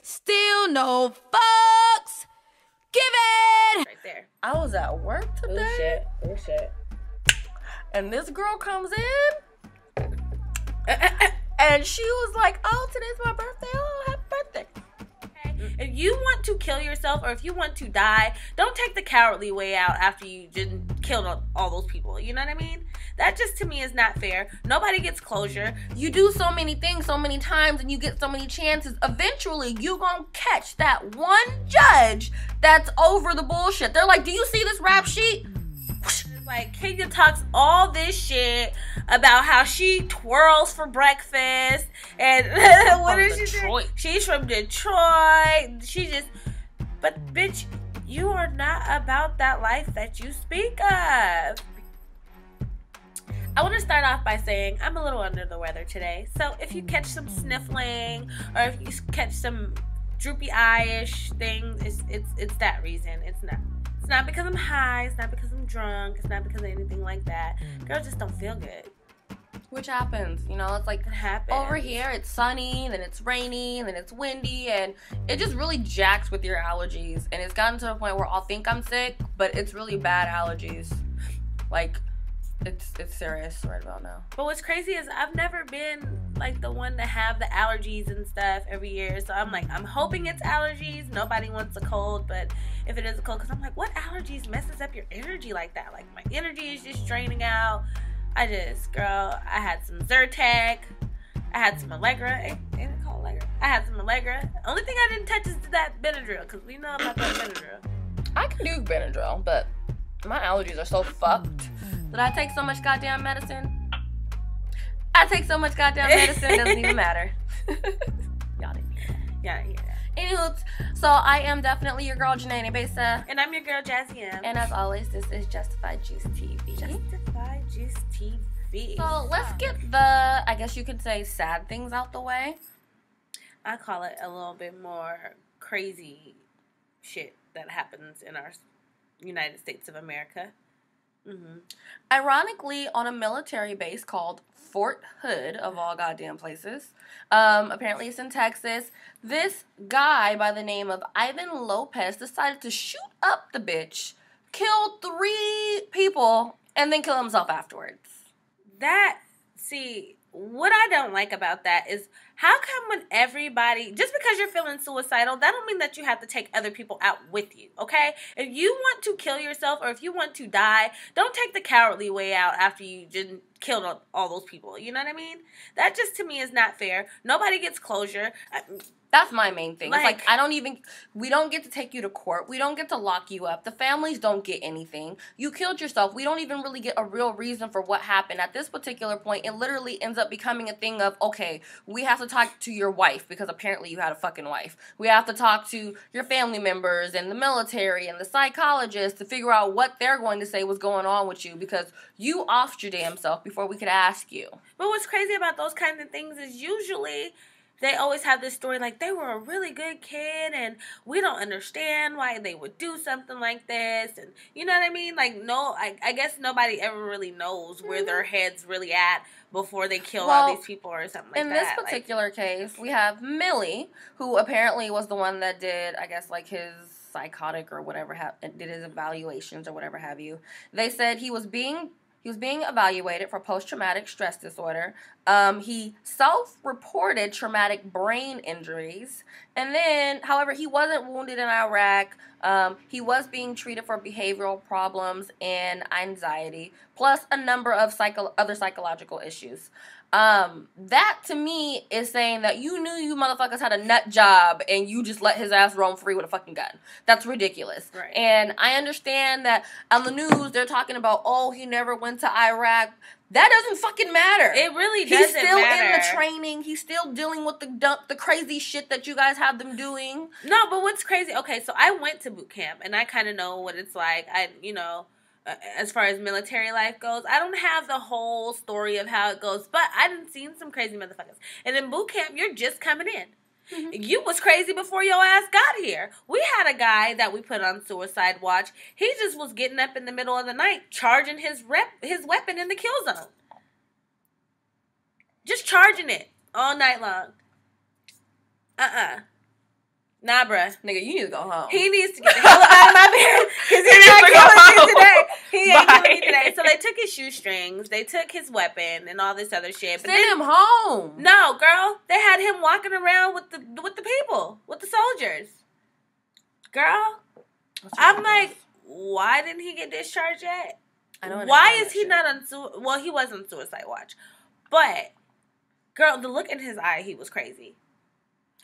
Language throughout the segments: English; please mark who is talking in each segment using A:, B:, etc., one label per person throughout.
A: Still no fucks given.
B: Right there.
A: I was at work today.
B: Oh shit.
A: And this girl comes in. And she was like, oh, today's my birthday. Oh, happy birthday.
B: If you want to kill yourself or if you want to die, don't take the cowardly way out after you didn't kill all those people. You know what I mean? That just to me is not fair. Nobody gets closure.
A: You do so many things so many times and you get so many chances. Eventually, you gonna catch that one judge that's over the bullshit. They're like, do you see this rap sheet?
B: Like, Kenya talks all this shit about how she twirls for breakfast and what is she doing? She's from Detroit. But bitch, you are not about that life that you speak of. I want to start off by saying I'm a little under the weather today. So if you catch some sniffling or if you catch some droopy eye-ish thing, it's that reason. It's not because I'm high. It's not because I'm drunk. It's not because of anything like that. Girls just don't feel good.
A: Which happens, you know, it's like
B: it happens.
A: Over here it's sunny, then it's rainy, then it's windy, and it just really jacks with your allergies. And it's gotten to a point where I'll think I'm sick, but it's really bad allergies. Like, it's serious right about now.
B: But what's crazy is I've never been like the one to have the allergies and stuff every year. So I'm like, I'm hoping it's allergies. Nobody wants a cold, but if it is a cold, because I'm like, what allergies messes up your energy like that? Like, my energy is just draining out. I had some Zyrtec. I had some Allegra. Ain't it called Allegra? I had some Allegra. Only thing I didn't touch is that Benadryl, because we know about that Benadryl.
A: I can do Benadryl, but my allergies are so fucked that I take so much goddamn medicine. It doesn't even matter. Y'all didn't hear that.
B: Yeah, yeah.
A: Anywho, so I am definitely your girl, Janae Besa.
B: And I'm your girl, Jazzy M.
A: And as always, this is Justified Juice TV.
B: Justified Juice TV.
A: So let's get the, I guess you could say, sad things out the way.
B: I call it a little bit more crazy shit that happens in our United States of America. Mm-hmm.
A: Ironically, on a military base called Fort Hood, of all goddamn places, apparently it's in Texas, this guy by the name of Ivan Lopez decided to shoot up the bitch, kill 3 people, and then kill himself afterwards.
B: What I don't like about that is how come when everybody, just because you're feeling suicidal, that don't mean that you have to take other people out with you, okay? If you want to kill yourself or if you want to die, don't take the cowardly way out after you didn't kill all those people. You know what I mean? That just to me is not fair. Nobody gets closure.
A: That's my main thing. It's like, we don't get to take you to court. We don't get to lock you up. The families don't get anything. You killed yourself. We don't even really get a real reason for what happened. At this particular point, it literally ends up becoming a thing of, okay, we have to talk to your wife because apparently you had a fucking wife. We have to talk to your family members and the military and the psychologists to figure out what they're going to say was going on with you because you offed your damn self before we could ask you.
B: But what's crazy about those kinds of things is usually they always have this story like they were a really good kid and we don't understand why they would do something like this. And you know what I mean? Like, no, I guess nobody ever really knows where their head's really at before they kill all these people or something like that.
A: In this particular case, we have Millie, who apparently was the one that did, I guess, like his psychotic or whatever, did his evaluations or whatever have you. They said he was being evaluated for post-traumatic stress disorder. He self-reported traumatic brain injuries. And then, however, he wasn't wounded in Iraq. He was being treated for behavioral problems and anxiety, plus a number of other psychological issues. That to me is saying that you knew you motherfuckers had a nut job and you just let his ass roam free with a fucking gun. That's ridiculous.
B: Right.
A: And I understand that on the news they're talking about, oh, he never went to Iraq. That doesn't fucking matter.
B: It really doesn't matter.
A: He's still in the training. He's still dealing with the crazy shit that you guys have them doing.
B: No, but what's crazy, okay, so I went to boot camp and I kind of know what it's like. As far as military life goes, I don't have the whole story of how it goes, but I done seen some crazy motherfuckers. And in boot camp, you're just coming in. Mm-hmm. You was crazy before your ass got here. We had a guy that we put on suicide watch. He just was getting up in the middle of the night, charging his weapon in the kill zone. Just charging it all night long. Nah, bruh.
A: Nigga, you need to go home.
B: He needs to get the hell out of my bed because he's not killing me today. He ain't killing me today. So they took his shoestrings, they took his weapon, and all this other shit.
A: But Send him home.
B: No, girl. They had him walking around with the people, with the soldiers. Girl, I'm like, why didn't he get discharged yet? I don't. Why is he not on? Well, he was on suicide watch, but girl, the look in his eye, he was crazy.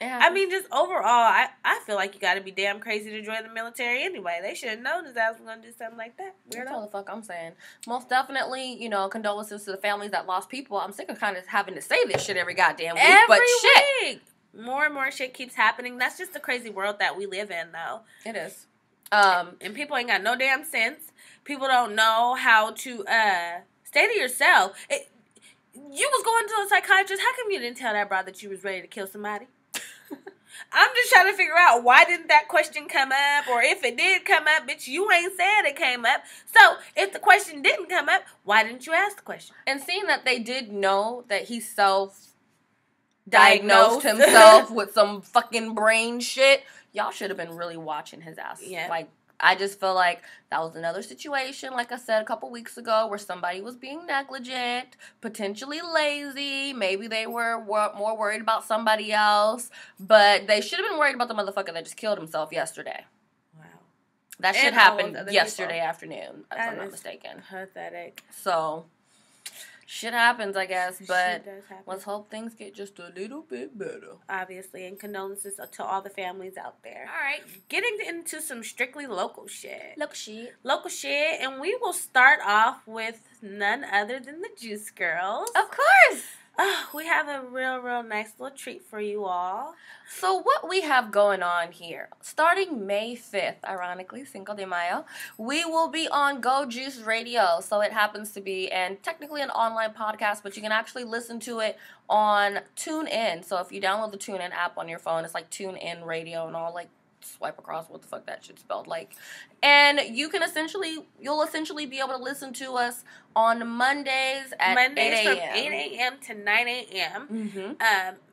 B: Yeah. I mean, just overall, I feel like you got to be damn crazy to join the military anyway. They should have known his ass was going to do something like that. Weirdo. That's all
A: the fuck I'm saying. Most definitely, you know, condolences to the families that lost people. I'm sick of kind of having to say this shit every goddamn week.
B: Every week. More and more shit keeps happening. That's just the crazy world that we live in, though.
A: It is.
B: And people ain't got no damn sense. People don't know how to stay to yourself. You was going to a psychiatrist. How come you didn't tell that brother that you was ready to kill somebody? I'm just trying to figure out why didn't that question come up, or if it did come up, bitch, you ain't said it came up. So if the question didn't come up, why didn't you ask the question?
A: And seeing that they did know that he self-diagnosed himself with some fucking brain shit, y'all should have been really watching his ass. Yeah. Like, I just feel like that was another situation, like I said a couple weeks ago, where somebody was being negligent, potentially lazy. Maybe they were more worried about somebody else. But they should have been worried about the motherfucker that just killed himself yesterday. Wow. That shit happened yesterday afternoon, if I'm not mistaken.
B: Pathetic.
A: So, shit happens, I guess, but let's hope things get just a little bit better.
B: Obviously, and condolences to all the families out there. All right, getting into some strictly local shit. Local shit, and we will start off with none other than the Juice Girls.
A: Of course!
B: We have a real nice little treat for you all.
A: So what we have going on here, starting May 5th, ironically, Cinco de Mayo, we will be on Go Juice Radio. So it happens to be, and technically an online podcast, but you can actually listen to it on TuneIn. So if you download the TuneIn app on your phone, it's like TuneIn Radio and all, like, swipe across what the fuck that shit spelled like. And you'll essentially be able to listen to us on Mondays at 8 a.m.
B: from 8 a.m. to 9 a.m. Mm-hmm.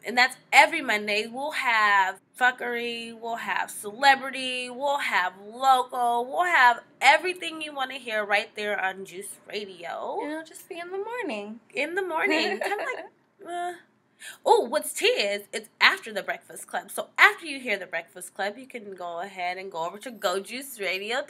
B: And that's every Monday. We'll have fuckery, we'll have celebrity, we'll have local, we'll have everything you want to hear right there on Juice Radio.
A: It'll just be in the morning.
B: In the morning. Kind of like... Oh, what's tea is, it's after the Breakfast Club. So after you hear the Breakfast Club, you can go ahead and go over to gojuiceradio.com.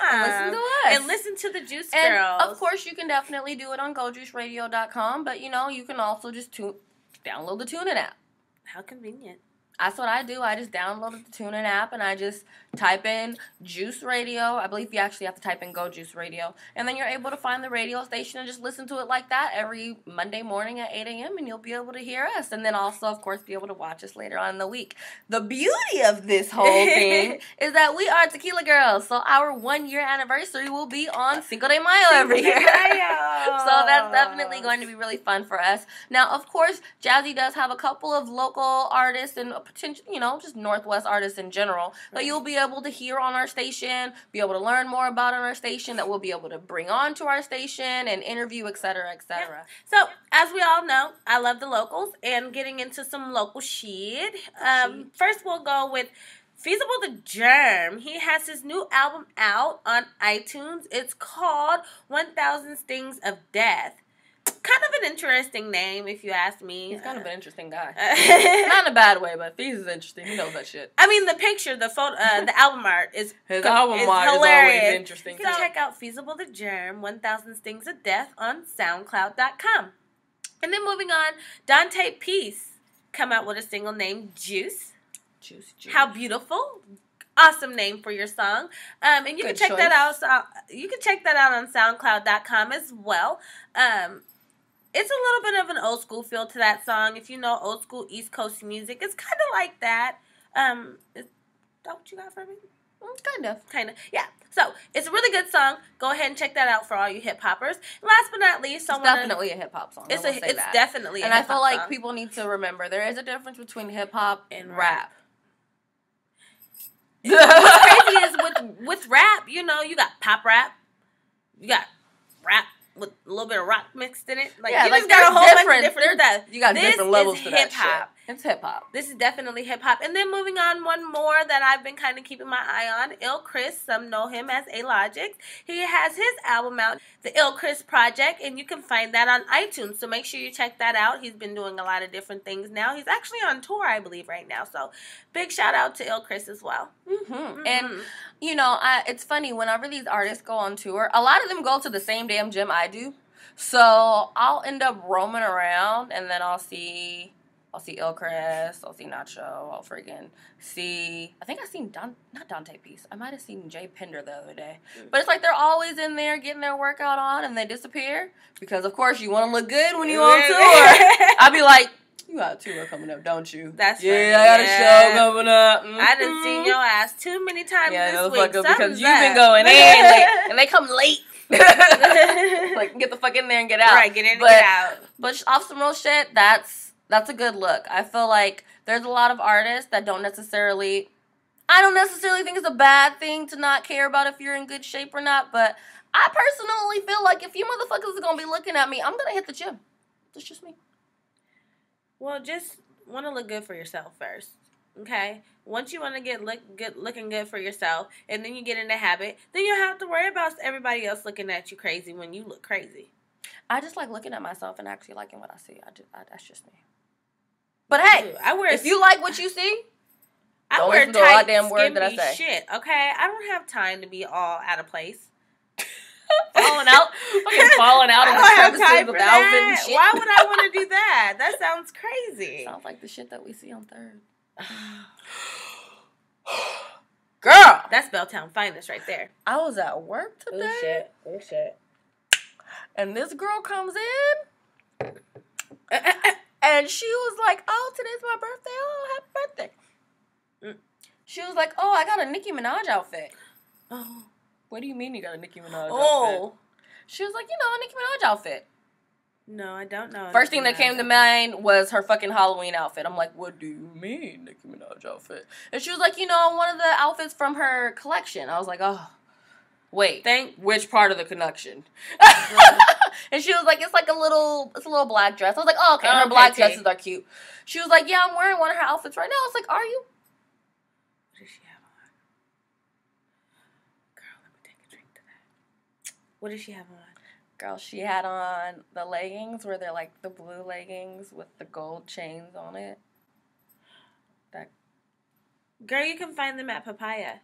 A: And listen to us.
B: And listen to the Juice Girls.
A: And of course, you can definitely do it on gojuiceradio.com, but, you know, you can also just download the TuneIn app.
B: How convenient.
A: That's what I do. I just downloaded the TuneIn app, and I just type in Juice Radio. I believe you actually have to type in Go Juice Radio. And then you're able to find the radio station and just listen to it like that every Monday morning at 8 a.m., and you'll be able to hear us. And then also, of course, be able to watch us later on in the week. The beauty of this whole thing is that we are Tequila Girls. So our 1-year anniversary will be on Cinco de Mayo every year. So that's definitely going to be really fun for us. Now, of course, Jazzy does have a couple of local artists and potential, you know, just Northwest artists in general that you'll be able to hear on our station, be able to learn more about on our station, that we'll be able to bring on to our station and interview, etc., etc.
B: Yeah. So, as we all know, I love the locals, and getting into some local shit. First, we'll go with Feasible the Germ. He has his new album out on iTunes. It's called 1000 Stings of Death. Kind of an interesting name, if you ask me.
A: He's kind of an interesting guy. Not in a bad way, but Fees is interesting. He knows that shit.
B: I mean, the picture, the photo, the album art is
A: hilarious. Is always interesting.
B: You can check out Feasible the Germ, 1000 Stings of Death on SoundCloud.com. And then moving on, Dante Peace come out with a single named Juice. Juice. How beautiful. Awesome name for your song. And you can check that out. You can check that out on SoundCloud.com as well. It's a little bit of an old school feel to that song. If you know old school East Coast music, it's kind of like that. Is that what you got for me? Kind of. Yeah. So, it's a really good song. Go ahead and check that out for all you hip-hoppers. Last but not least,
A: it's definitely a hip-hop song.
B: It's definitely a hip-hop song.
A: And I feel like people need to remember, there is a difference between hip-hop and rap.
B: What's crazy is with rap, you know, you got pop rap, you got rap with a little bit of rock mixed in it. Like,
A: yeah,
B: you
A: like
B: just got a whole bunch of different stuff.
A: You got different levels to that shit.
B: Hip-hop.
A: It's hip-hop.
B: This is definitely hip-hop. And then moving on, one more that I've been kind of keeping my eye on. Ill Chris, some know him as A-Logic. He has his album out, The Ill Chris Project, and you can find that on iTunes. So make sure you check that out. He's been doing a lot of different things now. He's actually on tour, I believe, right now. So big shout out to Ill Chris as well.
A: And, you know, it's funny, whenever these artists go on tour, a lot of them go to the same damn gym I do. So I'll end up roaming around, and then I'll see Ill Chris, I'll see Nacho, I'll freaking see, I think I seen not Dante Peace, I might have seen Jay Pender the other day. But it's like they're always in there getting their workout on, and they disappear, because of course you want to look good when you on tour. I'll be like, you got a tour coming up, don't you?
B: That's
A: right.
B: Yeah,
A: I got a show coming up.
B: I done seen your ass too many times this week.
A: Because you've been going in, and they come late. Like, get the fuck in there and get out.
B: Right, get in and get out.
A: But off some real shit, that's a good look. I feel like there's a lot of artists that I don't necessarily think it's a bad thing to not care about if you're in good shape or not, but I personally feel like if you motherfuckers are going to be looking at me, I'm going to hit the gym. That's just me.
B: Well, just want to look good for yourself first, okay? Once you want to get looking good for yourself, and then you get in the habit, then you don't have to worry about everybody else looking at you crazy when you look crazy.
A: I just like looking at myself and actually liking what I see. That's just me. But hey, if you like what you see, don't listen to a goddamn word that I say.
B: Shit, okay? I don't have time to be all out of place.
A: falling out in the crevices with the outfit and shit.
B: Why would I want to do that? That sounds crazy.
A: Sounds like the shit that we see on Third. Girl,
B: that's Belltown Finest right there.
A: I was at work today.
B: Oh shit.
A: And this girl comes in, and she was like, "Oh, today's my birthday. Oh, happy birthday." She was like, "Oh, I got a Nicki Minaj outfit."
B: Oh.
A: What do you mean you got a Nicki Minaj outfit? She was like, a Nicki Minaj outfit.
B: No, I don't know.
A: First thing that came to mind was her fucking Halloween outfit. I'm like, what do you mean, Nicki Minaj outfit? And she was like, one of the outfits from her collection. I was like, oh, wait, which part of the collection? And she was like, it's a little black dress. I was like, oh, okay, her black dresses are cute. She was like, yeah, I'm wearing one of her outfits right now. I was like, are you?
B: What does she have on? Girl, let me take a drink to that. What does she have on?
A: Girl, she had on the leggings where they're like the blue leggings with the gold chains on it.
B: Girl, you can find them at Papaya.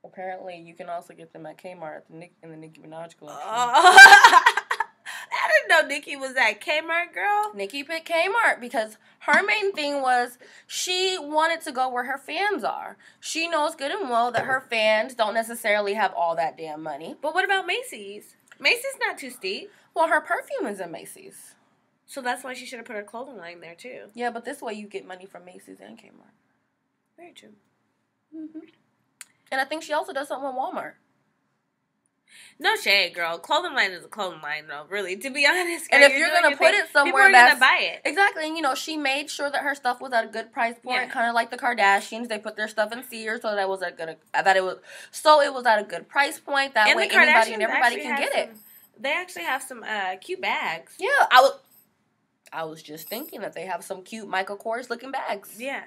A: Apparently, you can also get them at Kmart in the Nicki Minaj collection.
B: I didn't know Nicki was at Kmart, girl.
A: Nicki picked Kmart because her main thing was she wanted to go where her fans are. She knows good and well that her fans don't necessarily have all that damn money.
B: But what about Macy's? Macy's not too steep.
A: Well, her perfume is in Macy's.
B: So that's why she should have put her clothing line there, too.
A: Yeah, but this way you get money from Macy's and Kmart.
B: Very true.
A: Mm-hmm. And I think she also does something with Walmart.
B: No shade, girl. Clothing line is a clothing line, though, really, to be honest.
A: Girl, and if you're going to put it somewhere
B: that's... People are going to buy it.
A: Exactly. And, she made sure that her stuff was at a good price point, kind of like the Kardashians. They put their stuff in Sears so that it was at a good price point. That way anybody and everybody can get it.
B: They actually have some cute bags.
A: Yeah. I was just thinking that they have some cute Michael Kors looking bags.
B: Yeah.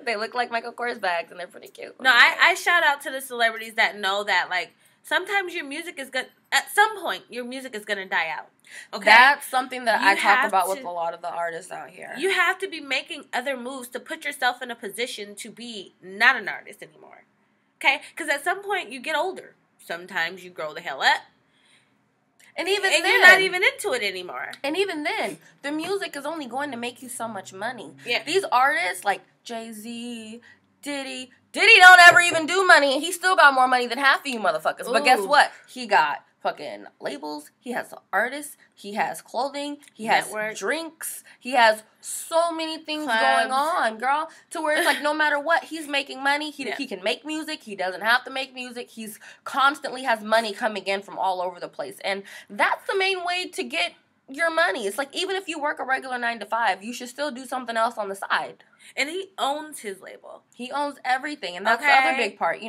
A: They look like Michael Kors bags, and they're pretty cute.
B: No, I shout out to the celebrities that know that, like, sometimes your music is good. At some point, your music is going to die out. Okay?
A: That's something that I talk about with a lot of the artists out here.
B: You have to be making other moves to put yourself in a position to be not an artist anymore. Okay? Because at some point, you get older. Sometimes you grow the hell up. And then you're not even into it anymore.
A: And even then, the music is only going to make you so much money.
B: Yeah.
A: These artists like Jay-Z, Diddy don't ever even do money, and he still got more money than half of you motherfuckers. Ooh. But guess what? He got fucking labels. He has artists. He has clothing. He has drinks. He has so many things going on, girl. To where it's like no matter what, he's making money. He can make music. He doesn't have to make music. He's constantly has money coming in from all over the place. And that's the main way to get your money. It's like even if you work a regular 9 to 5, you should still do something else on the side.
B: And he owns his label.
A: He owns everything. And that's the other big part.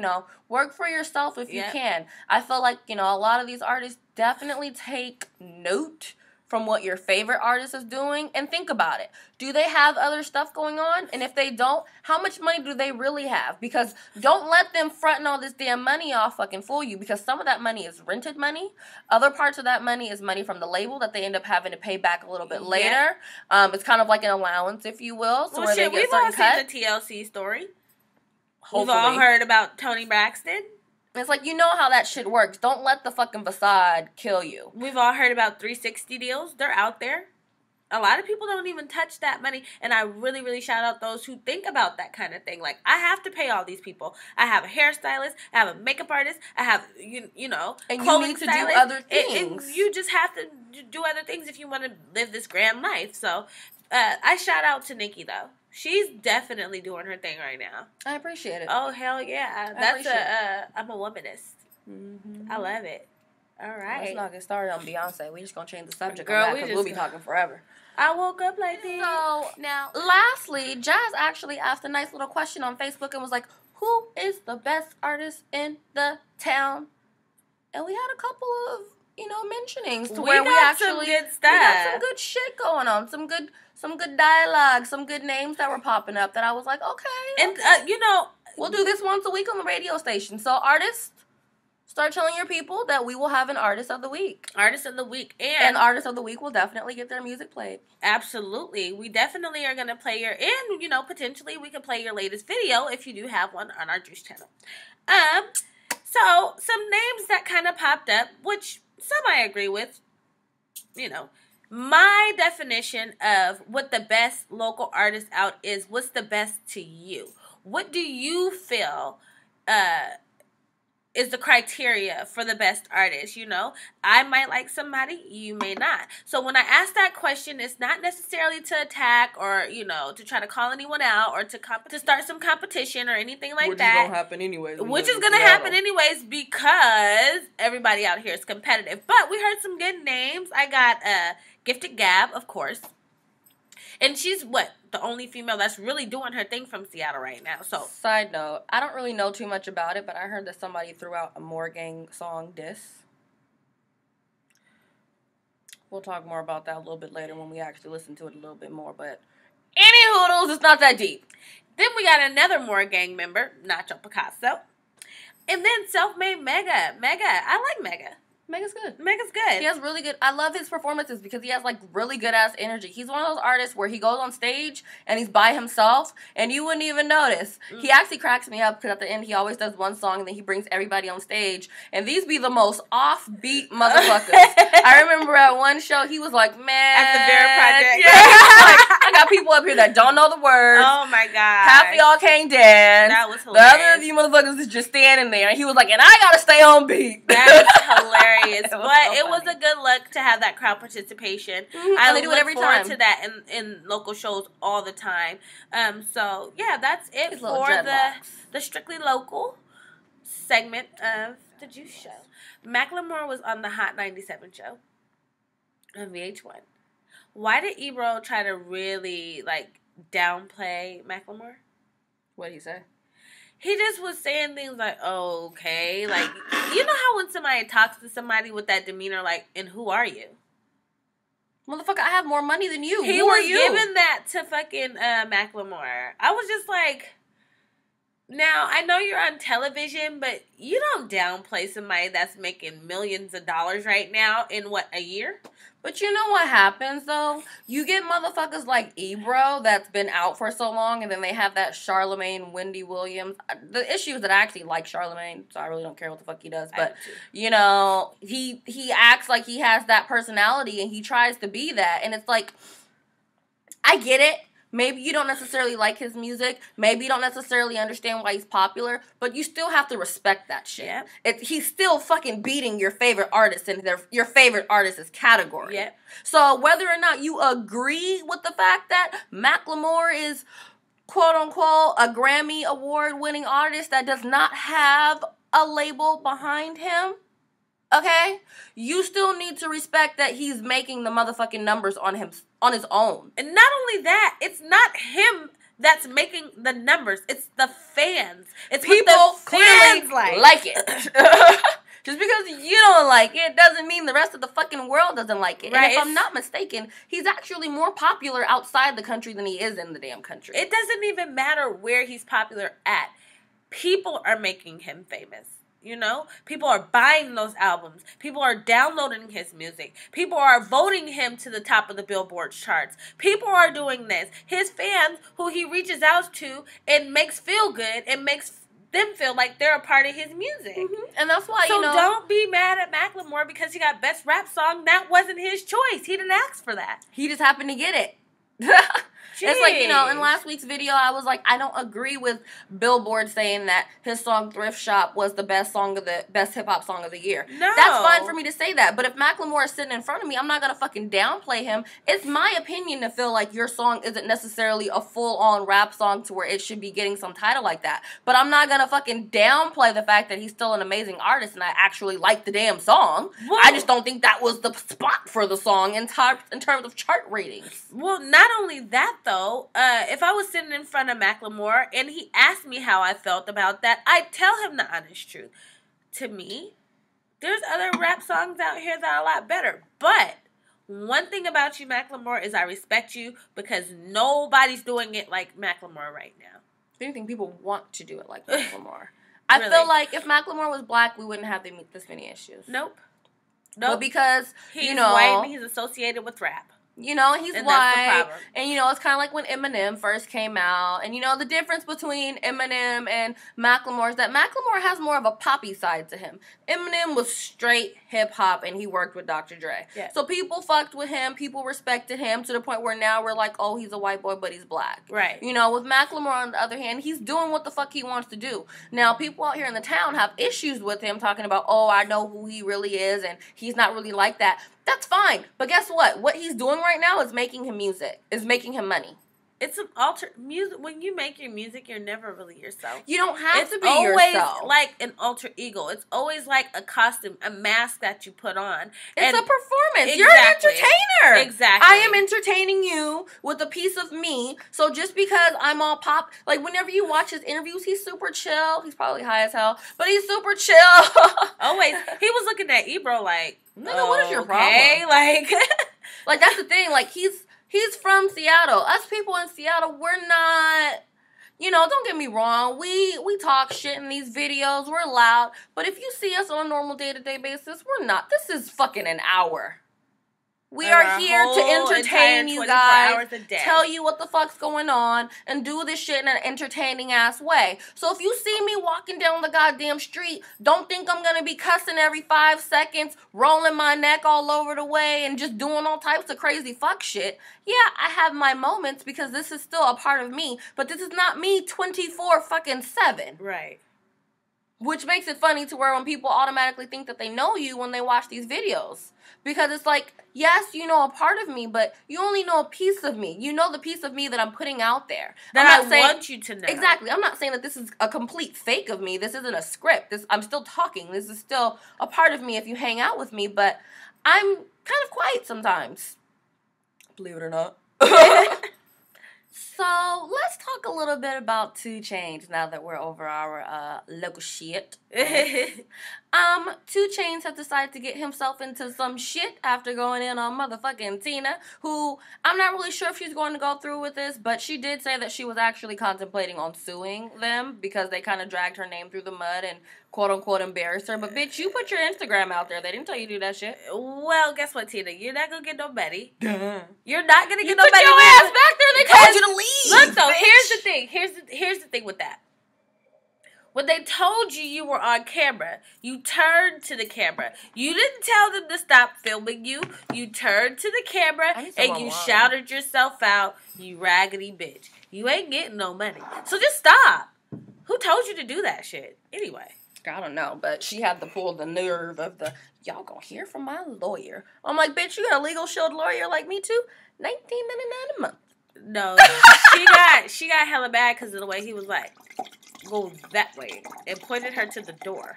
A: Work for yourself if you can. I feel like, a lot of these artists definitely take note from what your favorite artist is doing and think about it. Do they have other stuff going on? And if they don't, how much money do they really have? Because don't let them fronting all this damn money off fucking fool you, because some of that money is rented money. Other parts of that money is money from the label that they end up having to pay back a little bit later. It's kind of like an allowance, if you will. So where they get
B: we've all seen the TLC story.
A: Hopefully.
B: We've all heard about Toni Braxton.
A: It's like, you know how that shit works. Don't let the fucking facade kill you.
B: We've all heard about 360 deals. They're out there. A lot of people don't even touch that money. And I really, really shout out those who think about that kind of thing. Like, I have to pay all these people. I have a hairstylist. I have a makeup artist. I have, you know,
A: and
B: clothing
A: you need to
B: stylist.
A: do other things.
B: And you just have to do other things if you want to live this grand life. So, I shout out to Nikki, though. She's definitely doing her thing right now.
A: I appreciate it.
B: Oh, hell yeah. I'm a womanist. Mm-hmm. I love it. All right.
A: Let's not get started on Beyonce. We just gonna change the subject
B: Girl,
A: on that because we'll be talking forever.
B: I woke up like this.
A: So, now, lastly, Jazz actually asked a nice little question on Facebook and was like, who is the best artist in the town? And we had a couple of, mentionings to where we actually
B: some good stuff.
A: We got some good shit going on. Some good dialogue, some good names that were popping up that I was like, okay.
B: And,
A: we'll do this once a week on the radio station. So, artists, start telling your people that we will have an Artist of the Week.
B: Artist of the Week.
A: And Artist of the Week will definitely get their music played.
B: Absolutely. We definitely are going to play potentially we can play your latest video if you do have one on our Juice channel. So, some names that kind of popped up, which some I agree with, my definition of what the best local artist out is, what's the best to you? What do you feel is the criteria for the best artist? I might like somebody, you may not. So when I ask that question, it's not necessarily to attack or, to try to call anyone out or to start some competition or anything like that.
A: Which is going to happen anyways.
B: Which is going to happen anyways because everybody out here is competitive. But we heard some good names. I got Gifted Gab, of course. And she's, the only female that's really doing her thing from Seattle right now. So,
A: side note, I don't really know too much about it, but I heard that somebody threw out a Morgang song diss. We'll talk more about that a little bit later when we actually listen to it a little bit more. But any hoodles, it's not that deep.
B: Then we got another Morgang member, Nacho Picasso. And then Self-Made Mega. I like Mega.
A: Mega's good.
B: Mega's good.
A: He has really good... I love his performances because he has, really good-ass energy. He's one of those artists where he goes on stage and he's by himself and you wouldn't even notice. He actually cracks me up because at the end he always does one song and then he brings everybody on stage. And these be the most offbeat motherfuckers. I remember at one show he was like, man...
B: At the Vera Project.
A: Yeah, I got people up here that don't know the words.
B: Oh, my God.
A: Half of y'all can't dance.
B: That was hilarious.
A: The other of you motherfuckers is just standing there. And he was like, and I gotta stay on beat.
B: That was hilarious. But
A: it
B: was a good look to have that crowd participation.
A: And they do it every time.
B: I look forward to that in local shows all the time. So yeah, that's it for the strictly local segment of the Juice Show. Macklemore was on the Hot 97 show on VH1. Why did Ebro try to really downplay Macklemore?
A: What did he say?
B: He just was saying things like, oh, okay. You know how when somebody talks to somebody with that demeanor, and who are you?
A: Motherfucker, I have more money than you.
B: He was giving that to fucking Macklemore. I was just like, now, I know you're on television, but you don't downplay somebody that's making millions of dollars right now in, a year?
A: But you know what happens, though? You get motherfuckers like Ebro that's been out for so long, and then they have that Charlemagne, Wendy Williams. The issue is that I actually like Charlemagne, so I really don't care what the fuck he does. But, he acts like he has that personality, and he tries to be that. And it's like, I get it. Maybe you don't necessarily like his music. Maybe you don't necessarily understand why he's popular. But you still have to respect that shit. Yeah. He's still fucking beating your favorite artist in your favorite artist's category.
B: Yeah.
A: So whether or not you agree with the fact that Macklemore is, quote-unquote, a Grammy Award-winning artist that does not have a label behind him, okay? You still need to respect that he's making the motherfucking numbers on his own.
B: And not only that, it's not him that's making the numbers. It's the fans. It's
A: people
B: what the
A: clearly
B: fans
A: like it. Just because you don't like it doesn't mean the rest of the fucking world doesn't like it. Right. And if I'm not mistaken, he's actually more popular outside the country than he is in the damn country.
B: It doesn't even matter where he's popular at. People are making him famous. You know, people are buying those albums. People are downloading his music. People are voting him to the top of the Billboard charts. People are doing this. His fans, who he reaches out to and makes feel good and makes them feel like they're a part of his music.
A: Mm-hmm. And that's why,
B: so don't be mad at Macklemore because he got Best Rap Song. That wasn't his choice. He didn't ask for that.
A: He just happened to get it. It's like, in last week's video, I was like, I don't agree with Billboard saying that his song Thrift Shop was the best hip hop song of the year.
B: No.
A: That's fine for me to say that. But if Macklemore is sitting in front of me, I'm not going to fucking downplay him. It's my opinion to feel like your song isn't necessarily a full-on rap song to where it should be getting some title like that. But I'm not going to fucking downplay the fact that he's still an amazing artist and I actually like the damn song. Well, I just don't think that was the spot for the song in terms of chart ratings.
B: Well, not only that, though, if I was sitting in front of Macklemore and he asked me how I felt about that, I'd tell him the honest truth. To me, there's other rap songs out here that are a lot better. But one thing about you, Macklemore, is I respect you because nobody's doing it like Macklemore right now.
A: If anything, people want to do it like Macklemore. I feel like if Macklemore was black, we wouldn't have this many issues.
B: Nope.
A: But because,
B: he's white and he's associated with rap.
A: You know, he's white, and, it's kind of like when Eminem first came out, and, the difference between Eminem and Macklemore is that Macklemore has more of a poppy side to him. Eminem was straight hip-hop, and he worked with Dr. Dre.
B: Yeah.
A: So people fucked with him, people respected him, to the point where now we're like, oh, he's a white boy, but he's black.
B: Right.
A: With Macklemore, on the other hand, he's doing what the fuck he wants to do. Now, people out here in the town have issues with him, talking about, oh, I know who he really is, and he's not really like that. That's fine. But guess what? What he's doing right now is making him music. Is making him money.
B: It's an alter music. When you make your music, you're never really yourself.
A: You don't have to be
B: yourself.
A: It's
B: always like an alter ego. It's always like a costume, a mask that you put on.
A: It's a performance. Exactly. You're an entertainer.
B: Exactly.
A: I am entertaining you with a piece of me. So just because I'm all pop, like whenever you watch his interviews, he's super chill. He's probably high as hell, but he's super chill.
B: Always. He was looking at Ebro like,
A: nigga, what is your problem? Like that's the thing. Like He's from Seattle. Us people in Seattle, we're not, don't get me wrong. We talk shit in these videos. We're loud. But if you see us on a normal day-to-day basis, we're not. This is fucking an hour. We are here to entertain you guys, tell you what the fuck's going on, and do this shit in an entertaining ass way. So if you see me walking down the goddamn street, don't think I'm gonna be cussing every 5 seconds, rolling my neck all over the way, and just doing all types of crazy fuck shit. Yeah, I have my moments because this is still a part of me, but this is not me 24/7.
B: Right.
A: Which makes it funny to where when people automatically think that they know you when they watch these videos. Because it's like, yes, you know a part of me, but you only know a piece of me. You know the piece of me that I'm putting out there.
B: That I want you to know.
A: Exactly. I'm not saying that this is a complete fake of me. This isn't a script. I'm still talking. This is still a part of me if you hang out with me. But I'm kind of quiet sometimes. Believe it or not. So, let's talk a little bit about 2 Chainz now that we're over our local shit. 2 Chainz has decided to get himself into some shit after going in on motherfucking Tina, who I'm not really sure if she's going to go through with this, but she did say that she was actually contemplating on suing them because they kind of dragged her name through the mud and quote-unquote embarrassed her. But, bitch, you put your Instagram out there. They didn't tell you to do that shit.
B: Well, guess what, Tina? You're not going to get nobody.
A: Duh.
B: You're not going to get
A: nobody.
B: Put
A: your ass back there. They told you to leave.
B: Look, though,
A: bitch.
B: here's the thing. Here's the thing with that. When they told you were on camera, you turned to the camera. You didn't tell them to stop filming you. You turned to the camera and you shouted yourself out, you raggedy bitch. You ain't getting no money. So just stop. Who told you to do that shit? Anyway.
A: I don't know, but she had to pull the nerve of the, y'all gonna hear from my lawyer. I'm like, bitch, you got a legal shield lawyer like me too? $19.99 a month.
B: No, she got hella bad because of the way he was like, go that way, and pointed her to the door.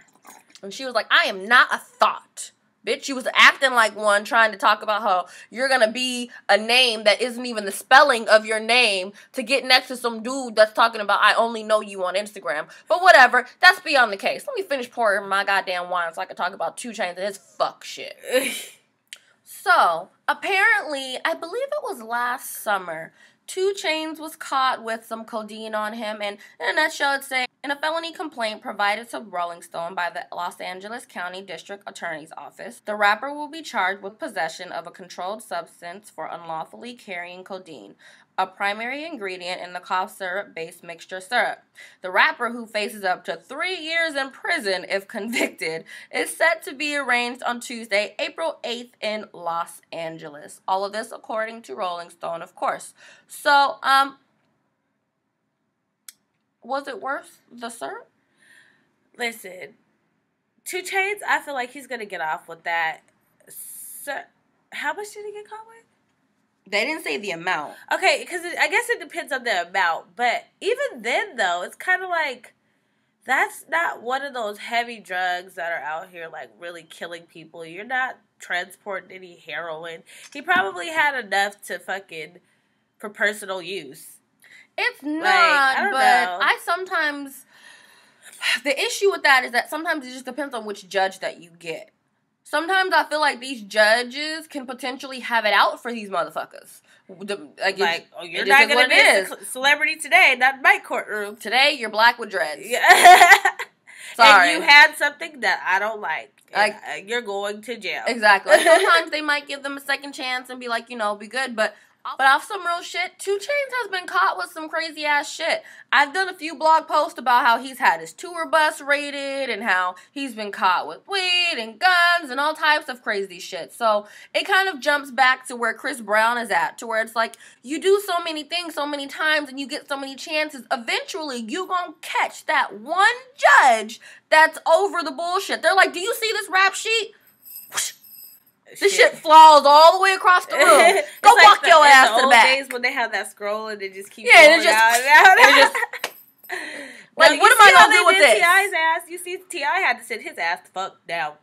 A: And she was like, I am not a thought. Bitch, you was acting like one, trying to talk about how you're gonna be a name that isn't even the spelling of your name to get next to some dude that's talking about I only know you on Instagram. But whatever, that's beyond the case. Let me finish pouring my goddamn wine so I can talk about 2 Chainz and his fuck shit. So, apparently, I believe it was last summer, 2 Chainz was caught with some codeine on him, and in a nutshell, it's saying, in a felony complaint provided to Rolling Stone by the Los Angeles County District Attorney's Office, the rapper will be charged with possession of a controlled substance for unlawfully carrying codeine, a primary ingredient in the cough syrup-based mixture syrup. The rapper, who faces up to 3 years in prison if convicted, is set to be arraigned on Tuesday, April 8th in Los Angeles. All of this according to Rolling Stone, of course. So, was it worth the syrup?
B: Listen, 2 Chainz, I feel like he's going to get off with that. So, how much did he get caught with?
A: They didn't say the amount.
B: Okay, because I guess it depends on the amount. But even then, though, it's kind of like, that's not one of those heavy drugs that are out here, like, really killing people. You're not transporting any heroin. He probably had enough to for personal use.
A: It's not, I know. I sometimes, the issue with that is that sometimes it just depends on which judge that you get. Sometimes I feel like these judges can potentially have it out for these motherfuckers.
B: You're not going to be a celebrity today, not in my courtroom.
A: Today, you're black with dreads.
B: Yeah.
A: Sorry.
B: And you had something that I don't like. You're going to jail.
A: Exactly. Sometimes they might give them a second chance and be like, be good, but off some real shit, 2 Chainz has been caught with some crazy ass shit. I've done a few blog posts about how he's had his tour bus raided and how he's been caught with weed and guns and all types of crazy shit. So it kind of jumps back to where Chris Brown is at, to where it's like you do so many things so many times and you get so many chances. Eventually, you gonna catch that one judge that's over the bullshit. They're like, do you see this rap sheet? Whoosh. This shit flaws all the way across the room. Go walk your ass to the back.
B: Days when they have that scroll and it just keeps going out and out.
A: Like, what am I gonna do with this?
B: T.I.'s ass. You see, T.I. had to sit his ass the fuck down.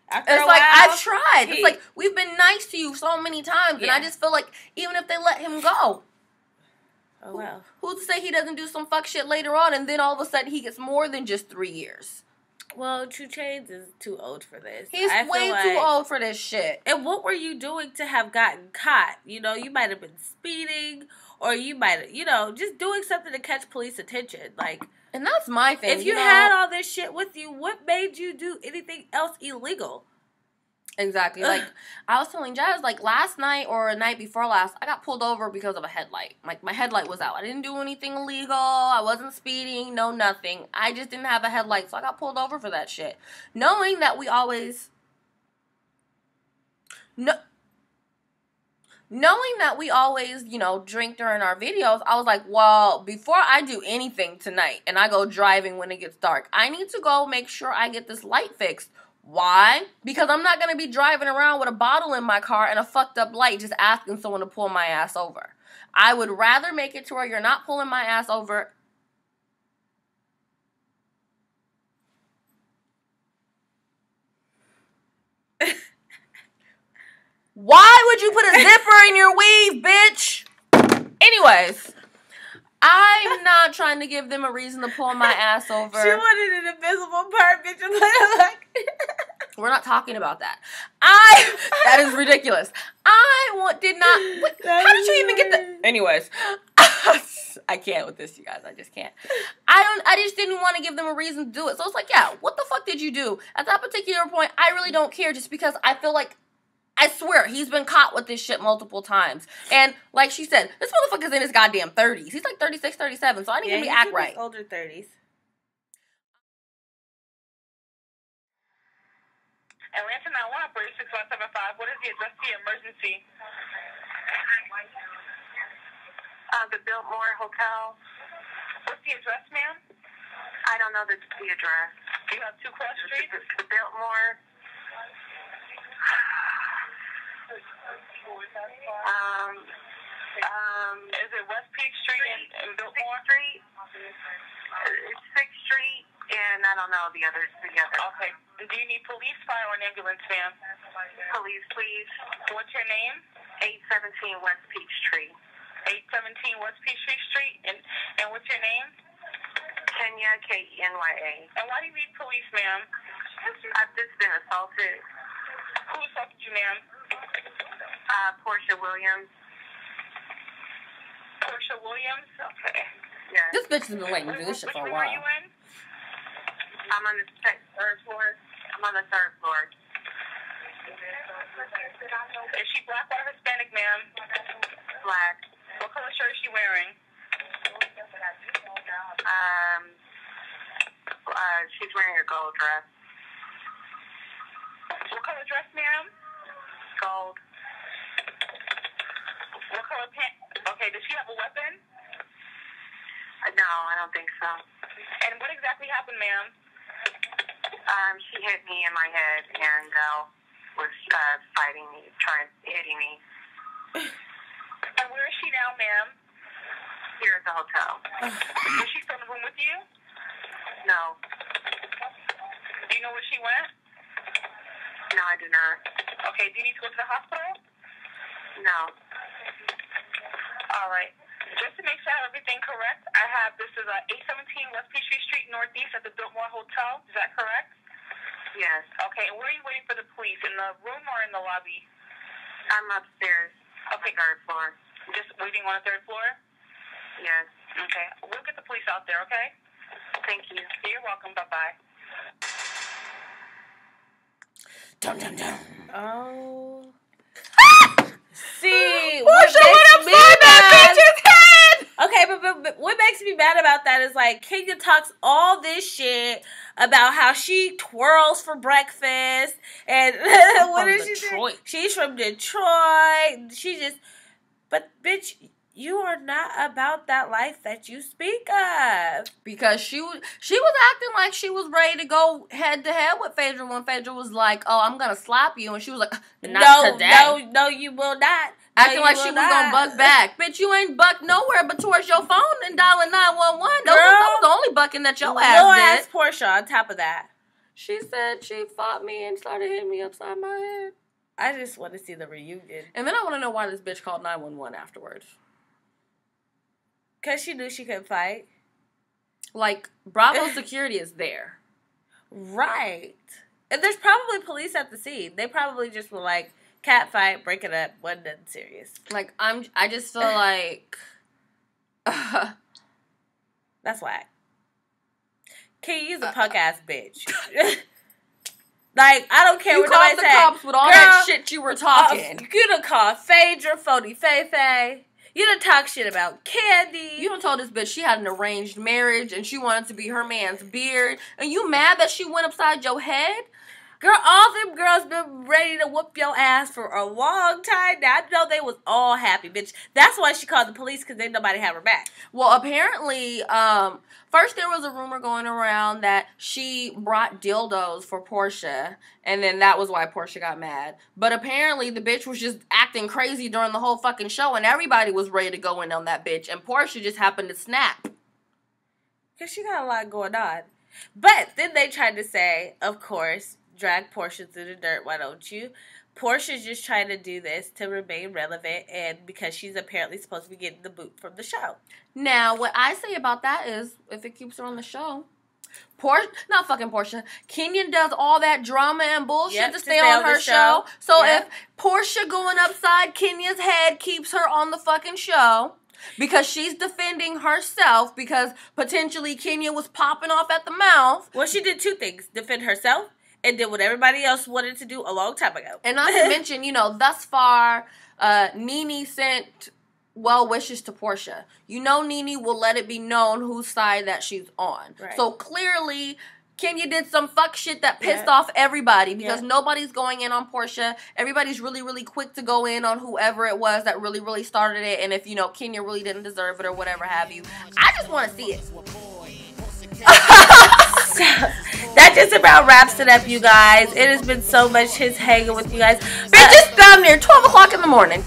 A: After it's like, I've tried. It's like, we've been nice to you so many times, and I just feel like even if they let him go,
B: oh well,
A: who's to say he doesn't do some fuck shit later on, and then all of a sudden he gets more than just 3 years?
B: Well, 2 Chainz is too old for this.
A: He's way too old for this shit.
B: And what were you doing to have gotten caught? You might have been speeding, or you might have, just doing something to catch police attention.
A: And that's my thing.
B: If you had all this shit with you, what made you do anything else illegal?
A: Exactly. I was telling Jazz, last night or the night before last, I got pulled over because of a headlight. My headlight was out. I didn't do anything illegal. I wasn't speeding. No, nothing. I just didn't have a headlight, so I got pulled over for that shit. Knowing that we always... Knowing that we always, drink during our videos, I was like, well, before I do anything tonight and I go driving when it gets dark, I need to go make sure I get this light fixed. Why? Because I'm not going to be driving around with a bottle in my car and a fucked up light just asking someone to pull my ass over. I would rather make it to where you're not pulling my ass over. Why would you put a zipper in your weave, bitch? Anyways, I'm not trying to give them a reason to pull my ass over.
B: She wanted an invisible part, bitch.
A: We're not talking about that. That is ridiculous. How did you even get the... Anyways, I can't with this, you guys. I just can't. I just didn't want to give them a reason to do it. So it's like, yeah, what the fuck did you do? At that particular point, I really don't care just because I feel like, I swear, he's been caught with this shit multiple times. And like she said, this motherfucker's in his goddamn 30s. He's 36, 37, so I need him to act right.
B: Older 30s.
C: Atlanta 911 operator 6175. What is the address to your emergency?
D: The Biltmore Hotel.
C: What's the address, ma'am?
D: I don't know the address.
C: You have 2 cross streets?
D: The Biltmore.
C: Is it West Peak Street and Biltmore?
D: 6th Street. It's 6th Street, and I don't know the others together.
C: Okay. Do you need police, fire, or an ambulance, ma'am?
D: Police, please.
C: What's your name?
D: 817 West Peachtree.
C: 817 West Peachtree Street. And what's your name?
D: Kenya, Kenya.
C: And why do you need police, ma'am?
D: I've just been assaulted.
C: Who assaulted you, ma'am?
D: Portia Williams.
C: Portia Williams? Okay.
D: Yes.
A: This bitch has been waiting to do this shit
C: Which
A: for a
C: room are
A: while.
C: you in?
D: I'm on the third floor. I'm on the third floor.
C: Is she black or Hispanic, ma'am?
D: Black.
C: What color shirt is she wearing?
D: She's wearing a gold dress.
C: What color dress, ma'am?
D: Gold.
C: What color pants? Okay, does she have a weapon?
D: No, I don't think so.
C: And what exactly happened, ma'am?
D: She hit me in my head and was fighting me, hitting me.
C: And where is she now, ma'am?
D: Here at the hotel.
C: Is she still in the room with you?
D: No.
C: Do you know where she went?
D: No, I do not.
C: Okay, do you need to go to the hospital?
D: No.
C: All right. Just to make sure I have everything correct, I have this is 817 West Peachtree Street Northeast at the Biltmore Hotel. Is that correct?
D: Yes.
C: Okay, and where are you waiting for the police? In the room or in the lobby?
D: I'm upstairs.
C: Okay.
D: On the third floor.
C: Just waiting on the third floor?
D: Yes.
C: Okay. We'll get the police out there, okay?
D: Thank you.
C: You're welcome. Bye-bye.
A: Dum, dum, dum.
B: Oh. See,
A: Portia went upside that bitch's head!
B: Okay, but what makes me mad about that is like Kenya talks all this shit about how she twirls for breakfast and what
A: from
B: is she
A: Detroit.
B: doing? She's from Detroit. But bitch, you are not about that life that you speak of.
A: Because she was acting like she was ready to go head to head with Phaedra when Phaedra was like, "Oh, I'm gonna slap you," and she was like, "Not today."
B: No, you will not.
A: Acting like she was gonna buck back. Bitch, you ain't bucked nowhere but towards your phone and dialing 911. That was the only bucking that your ass did.
B: Portia on top of that.
A: She said she fought me and started hitting me upside my head.
B: I just want to see the reunion.
A: And then I want to know why this bitch called 911 afterwards.
B: Because she knew she couldn't fight.
A: Like, Bravo security is there.
B: Right. And there's probably police at the scene. They probably just were like, cat fight, break it up, wasn't nothing serious.
A: Like, I just feel like...
B: That's whack. Can you use a punk ass bitch? Like, I don't care
A: you
B: what
A: called
B: nobody
A: the
B: say.
A: cops with all
B: Girl,
A: that shit you were talking.
B: You done called Phaedra, Phony Faye. You done talk shit about Candy.
A: You done told this bitch she had an arranged marriage and she wanted to be her man's beard. And you mad that she went upside your head?
B: Girl, all them girls been ready to whoop your ass for a long time now. I know they was all happy, bitch. That's why she called the police, because ain't nobody have her back.
A: Well, apparently, first there was a rumor going around that she brought dildos for Portia, and then that was why Portia got mad. But apparently the bitch was just acting crazy during the whole fucking show, and everybody was ready to go in on that bitch, and Portia just happened to snap.
B: Because she got a lot going on. But then they tried to say, of course, drag Portia through the dirt, why don't you? Portia's just trying to do this to remain relevant, and because she's apparently supposed to be getting the boot from the show.
A: Now, what I say about that is, if it keeps her on the show, not fucking Portia, Kenyon does all that drama and bullshit to stay on her show. So if Portia going upside Kenyon's head keeps her on the fucking show, because she's defending herself, because potentially Kenya was popping off at the mouth.
B: Well, she did two things. Defend herself, and did what everybody else wanted to do a long time ago.
A: And not to mention, thus far, Nene sent well wishes to Portia. Nene will let it be known whose side that she's on.
B: Right.
A: So clearly, Kenya did some fuck shit that pissed off everybody, because nobody's going in on Portia. Everybody's really, really quick to go in on whoever it was that really, really started it. And if, Kenya really didn't deserve it or whatever have you. I just want to see it.
B: That just about wraps it up, you guys. It has been so much his hanging with you guys.
A: Bitch, it's down there 12 o'clock in the morning.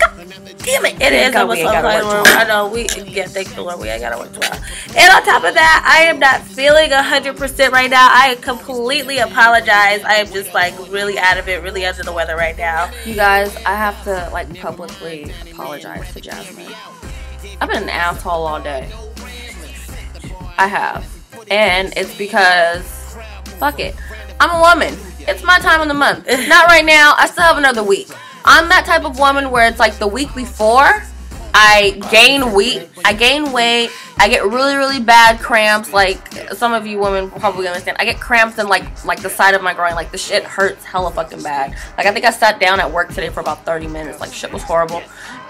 A: Damn it.
B: It is almost I know thank the Lord, we ain't gotta work tomorrow. And on top of that, I am not feeling 100% right now. I completely apologize. I am just like really out of it, really under the weather right now.
A: You guys, I have to like publicly apologize to Jasmine. I've been an asshole all day. I have. And it's because, fuck it. I'm a woman. It's my time of the month. Not right now. I still have another week. I'm that type of woman where it's like the week before, I gain weight. I get really, really bad cramps. Like, some of you women probably understand. I get cramps in like the side of my groin. Like, the shit hurts hella fucking bad. Like, I think I sat down at work today for about 30 minutes. Like, shit was horrible.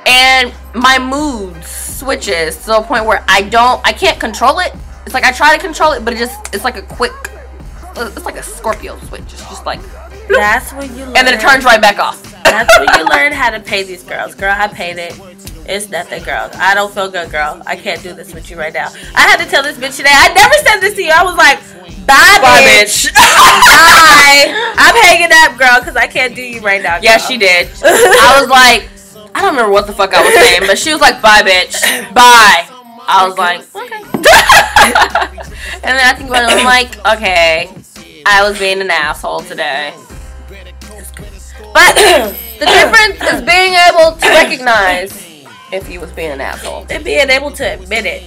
A: And my mood switches to the point where I can't control it. It's like I try to control it, but it's like a quick, it's like a Scorpio switch. It's just like, bloop.
B: That's when you learn.
A: And then it turns right back off.
B: That's when you learn how to pay these girls. Girl, I paid it. It's nothing, girl. I don't feel good, girl. I can't do this with you right now. I had to tell this bitch today. I never said this to you. I was like, bye bitch. Bye. I'm hanging up, girl, because I can't do you right now, girl.
A: Yeah, she did. I was like, I don't remember what the fuck I was saying, but she was like, bye bitch. Bye. I was like, okay. And then I think about it, I'm like, okay, I was being an asshole today. But the difference is being able to recognize if you was being an asshole.
B: And being able to admit it.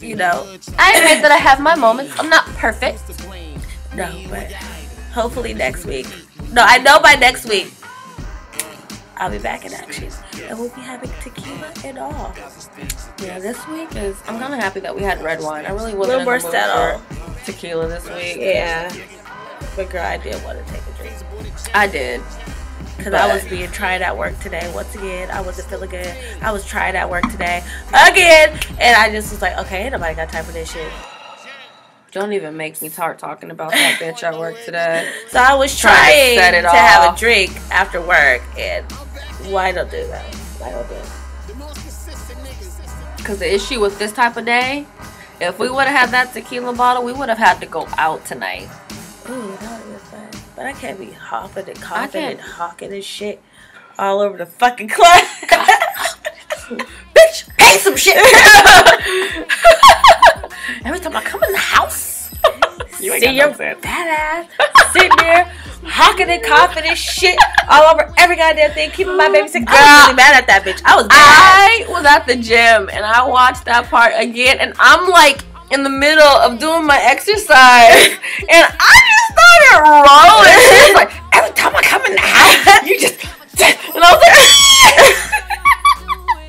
B: You know.
A: I admit that I have my moments. I'm not perfect.
B: No, but hopefully next week. No, I know by next week I'll be back in action. And we'll be having tequila and all.
A: Yeah, this week I'm kind of happy that we had red wine. I really wasn't in the mood for tequila this week.
B: Yeah. But girl, I did want to take a drink.
A: I did.
B: Because I was being tried at work today. Once again, I wasn't feeling good. I was tried at work today. Again. And I just was like, okay, ain't nobody got time for this shit.
A: Don't even make me start talking about that bitch at work today.
B: So I was trying to have a drink after work. And why don't do that? Why don't do it?
A: Because the issue with this type of day, if we would have had that tequila bottle, we would have had to go out tonight.
B: Ooh, that would be fun. But I can't be hopping and coughing and hawking and shit all over the fucking club.
A: Bitch, pay some shit. Every time I come in the house, you ain't
B: see your fat ass sitting there hawking and coughing and shit all over every goddamn thing, keeping my baby sick. I was really mad at that bitch. I was mad.
A: I was at the gym and I watched that part again, and I'm like in the middle of doing my exercise, and I just started rolling. She was like, every time I come in the house, you just, and I was like,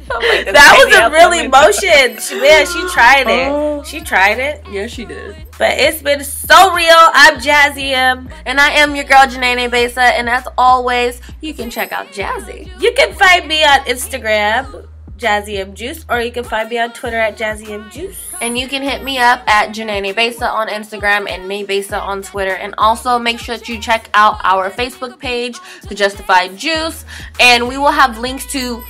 A: like,
B: that was a real emotion. She tried it. She tried it.
A: Yeah, she did.
B: But it's been so real. I'm Jazzy M.
A: And I am your girl, Janae Besa. And as always, you can check out Jazzy.
B: You can find me on Instagram, Jazzy M Juice, or you can find me on Twitter at Jazzy M Juice.
A: And you can hit me up at Janae Besa on Instagram and May Besa on Twitter. And also make sure that you check out our Facebook page, The Justified Juice. And we will have links to,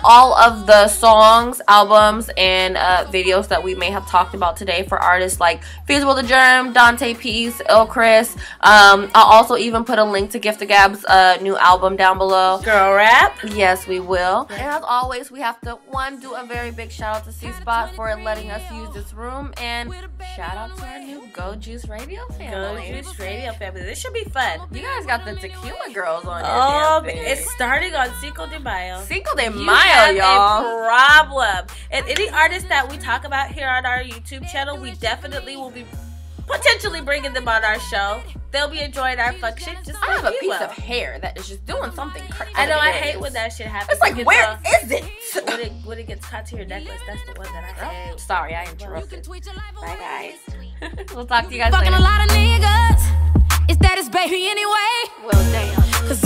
A: all of the songs, albums, and videos that we may have talked about today for artists like Feasible the Germ, Dante Peace, Il Chris. I'll also even put a link to Gift of Gab's new album down below.
B: Girl rap.
A: Yes, we will. And as always, we have to, do a very big shout out to C-Spot for letting us use this room, and shout out to our new Go Juice Radio family.
B: Go Juice Radio family. This should be fun.
A: You guys got the tequila girls on here.
B: Oh, it's starting on Cinco de Mayo.
A: Cinco de Mayo, y'all.
B: A problem. And any artists that we talk about here on our YouTube channel, we definitely will be potentially bringing them on our show. They'll be enjoying our function. Just
A: I have a piece of hair that is just doing something crazy.
B: I know, I hate when that shit happens.
A: It's like, where is it?
B: When it gets caught to your necklace, that's the one that I hate.
A: Sorry, I interrupted.
B: Bye, guys.
A: We'll talk to you guys
E: later.
A: Fucking a
E: lot of niggas. Is that his baby anyway?
A: Well, damn.
E: 'Cause